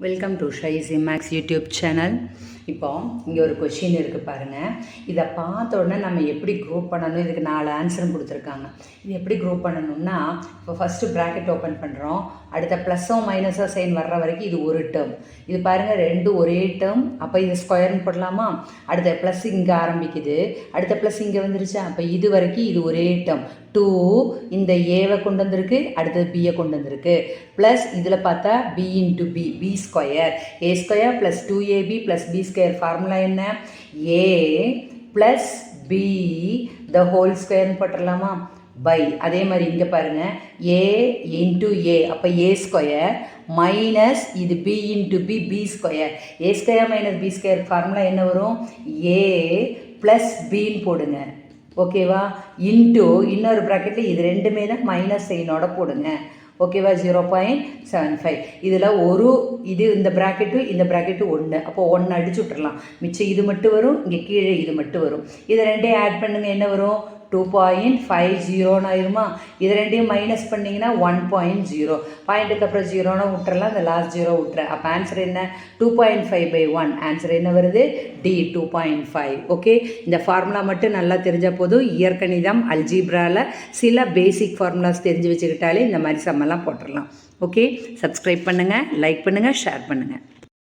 Welcome to ஷைசி maths YouTube channel. இப்போ இங்கே ஒரு கொஷின் இருக்குது பாருங்கள். இதை பார்த்த உடனே நம்ம எப்படி குரூப் பண்ணணும், இதுக்கு 4 ஆன்சரும் கொடுத்துருக்காங்க. இது எப்படி குரூப் பண்ணணும்னா, இப்போ ஃபஸ்ட்டு ப்ராக்கெட் ஓப்பன் பண்ணுறோம். அடுத்த ப்ளஸ்ஸோ மைனஸோ சைன் வர்ற வரைக்கும் இது ஒரு டேர்ம். இது பாருங்கள், 2 ஒரே டேர்ம். அப்போ இது ஸ்கொயர்னு போடலாமா? அடுத்த ப்ளஸ் இங்கே ஆரம்பிக்குது, அடுத்த ப்ளஸ் இங்கே வந்துருச்சா? அப்போ இது வரைக்கும் இது ஒரே டேர்ம். 2 இந்த ஏவை கொண்டு வந்திருக்கு, அடுத்தது பியை கொண்டு வந்திருக்கு. ப்ளஸ் இதில் பார்த்தா B into B square, A square plus 2ab plus B square. Formula என்ன? A plus B the whole ஸ்கொயர்னு போட்டுடலாமா? பை அதே மாதிரி இங்கே பாருங்கள், ஏ இன்ட்டு ஏ, அப்போ ஏ ஸ்கொயர் மைனஸ் இது B into B square. A square minus B square formula என்ன வரும்? ஏ ப்ளஸ் பின்னு போடுங்க, ஓகேவா? இன்ட்டு இன்னொரு ப்ராக்கெட்டில் இது ரெண்டுமே தான் மைனஸ் சைனோட போடுங்க, ஓகேவா? 0.75. இதில் ஒரு இது இந்த ப்ராக்கெட்டு 1, அப்போ 1 அடிச்சு விட்டுறலாம். மிச்சம் இது மட்டும் வரும், இங்கே கீழே இது மட்டும் வரும். இதை ரெண்டையும் ஆட் பண்ணுங்கள், என்ன வரும்? 2.50 ஆயிருமா? இது ரெண்டையும் மைனஸ் பண்ணிங்கன்னா 1.0. பாயிண்ட்டுக்கு அப்புறம் 0னா விட்டுறலாம், இந்த லாஸ்ட் 0 விட்டுறேன். அப்போ ஆன்சர் என்ன? 2.5/1. ஆன்சர் என்ன வருது? டி 2.5. ஓகே, இந்த ஃபார்முலா மட்டும் நல்லா தெரிஞ்சால் போதும். இயற்கணிதம் அல்ஜீப்ராவில் சில பேசிக் ஃபார்முலாஸ் தெரிஞ்சு வச்சுக்கிட்டாலே இந்த மாதிரி சம்மெல்லாம் போட்டுடலாம். ஓகே, சப்ஸ்கிரைப் பண்ணுங்கள், லைக் பண்ணுங்கள், ஷேர் பண்ணுங்கள்.